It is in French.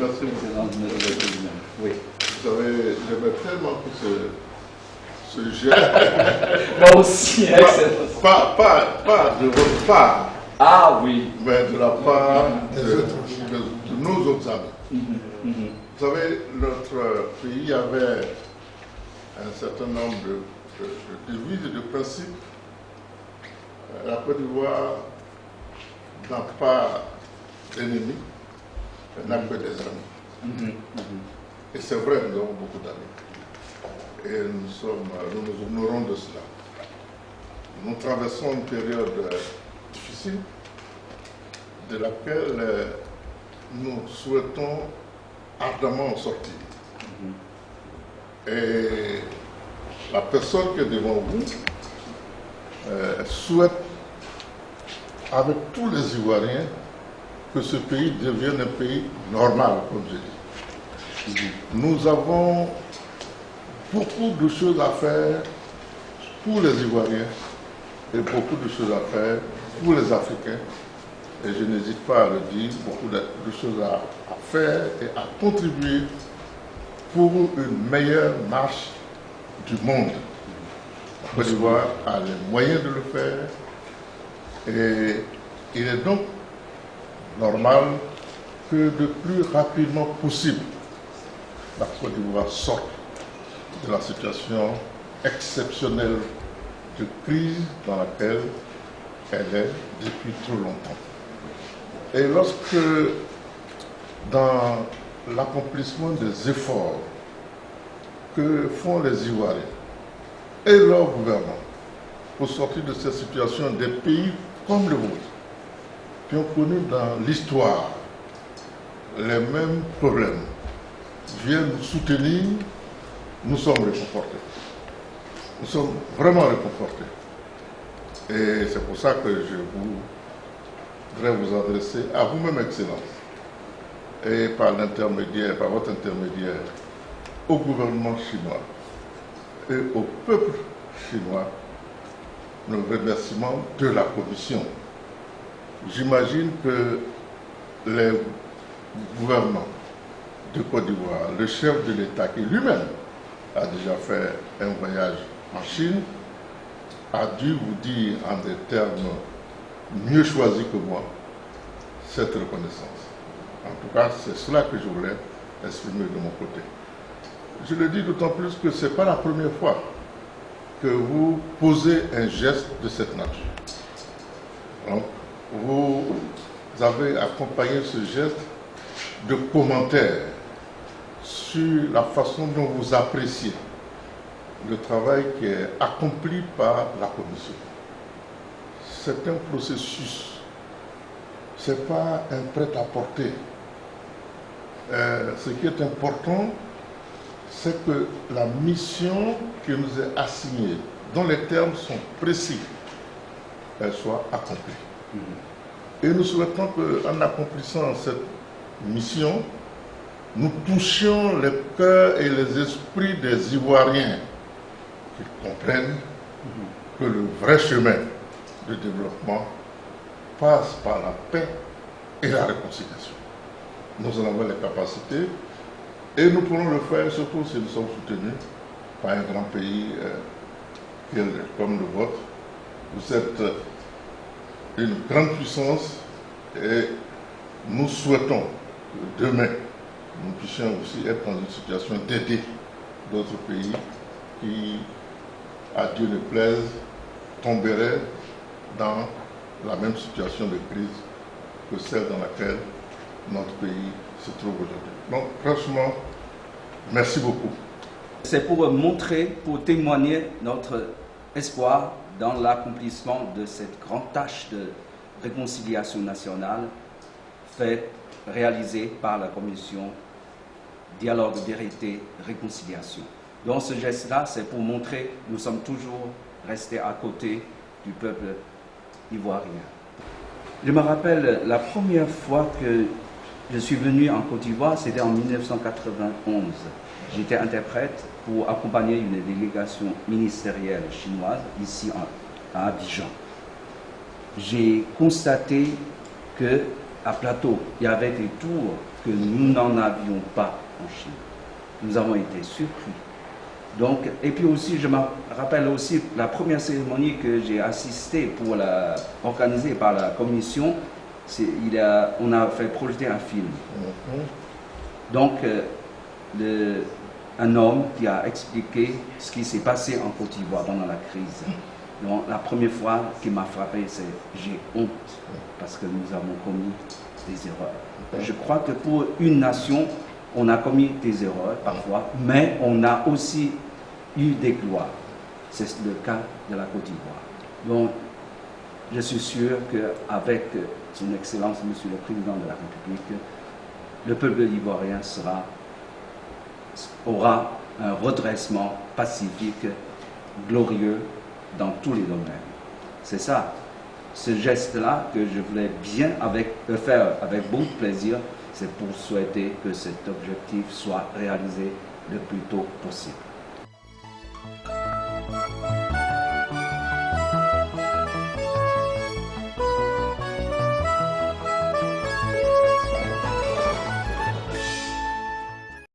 Merci beaucoup. Oui. Vous savez, j'aimais tellement que ce geste. Moi aussi, excellent. Pas de votre part. Ah oui. Mais de la part de nos autres amis. Vous savez, notre pays avait un certain nombre de devises et de principes. La Côte d'Ivoire n'a pas d'ennemis, elle n'a que des amis. Et c'est vrai, nous avons beaucoup d'amis. Et nous nous honorons de cela. Nous traversons une période difficile de laquelle nous souhaitons ardemment sortir. Et la personne qui est devant vous souhaite, avec tous les Ivoiriens, que ce pays devienne un pays normal, comme je dis. Nous avons beaucoup de choses à faire pour les Ivoiriens et beaucoup de choses à faire pour les Africains. Et je n'hésite pas à le dire, beaucoup de choses à faire et à contribuer pour une meilleure marche du monde. La Côte d'Ivoire a les moyens de le faire et il est donc normal que le plus rapidement possible, la Côte d'Ivoire sorte de la situation exceptionnelle de crise dans laquelle elle est depuis trop longtemps. Et lorsque, dans l'accomplissement des efforts que font les Ivoiriens et leur gouvernement pour sortir de cette situation, des pays comme le vôtre, qui ont connu dans l'histoire les mêmes problèmes, viennent nous soutenir, nous sommes réconfortés. Nous sommes vraiment réconfortés. Et c'est pour ça que je voudrais vous adresser à vous-même, Excellence, et par votre intermédiaire, au gouvernement chinois et au peuple chinois, nos remerciements de la Commission. J'imagine que les gouvernements de Côte d'Ivoire, le chef de l'État qui lui-même a déjà fait un voyage en Chine, a dû vous dire en des termes mieux choisis que moi cette reconnaissance. En tout cas, c'est cela que je voulais exprimer de mon côté. Je le dis d'autant plus que ce n'est pas la première fois que vous posez un geste de cette nature. Donc, vous avez accompagné ce geste de commentaires sur la façon dont vous appréciez le travail qui est accompli par la Commission. C'est un processus, ce n'est pas un prêt-à-porter. Ce qui est important, c'est que la mission qui nous est assignée, dont les termes sont précis, elle soit accomplie. Et nous souhaitons qu'en accomplissant cette mission, nous touchions les cœurs et les esprits des Ivoiriens, qu'ils comprennent que le vrai chemin de développement passe par la paix et la réconciliation. Nous en avons les capacités et nous pourrons le faire surtout si nous sommes soutenus par un grand pays comme le vôtre. Vous êtes une grande puissance et nous souhaitons que demain nous puissions aussi être dans une situation d'aider d'autres pays qui, à Dieu ne plaise, tomberaient dans la même situation de crise que celle dans laquelle notre pays se trouve aujourd'hui. Donc, franchement, merci beaucoup. C'est pour montrer, pour témoigner notre espoir dans l'accomplissement de cette grande tâche de réconciliation nationale réalisée par la Commission Dialogue, Vérité, Réconciliation. Dans ce geste-là, c'est pour montrer que nous sommes toujours restés à côté du peuple ivoirien. Je me rappelle la première fois que je suis venu en Côte d'Ivoire, c'était en 1991. J'étais interprète pour accompagner une délégation ministérielle chinoise ici à Abidjan. J'ai constaté que à Plateau, il y avait des tours que nous n'en avions pas en Chine. Nous avons été surpris. Donc, et puis aussi, je me rappelle aussi la première cérémonie que j'ai assistée organisée par la commission, on a fait projeter un film. Donc, un homme qui a expliqué ce qui s'est passé en Côte d'Ivoire pendant la crise. Donc, la première fois qui m'a frappé, c'est j'ai honte parce que nous avons commis des erreurs. Je crois que pour une nation, on a commis des erreurs parfois, mais on a aussi eu des gloires. C'est le cas de la Côte d'Ivoire. Donc, je suis sûr qu'avec son Excellence, Monsieur le Président de la République, le peuple ivoirien aura un redressement pacifique, glorieux dans tous les domaines. C'est ça, ce geste-là que je voulais bien faire avec beaucoup de plaisir, c'est pour souhaiter que cet objectif soit réalisé le plus tôt possible.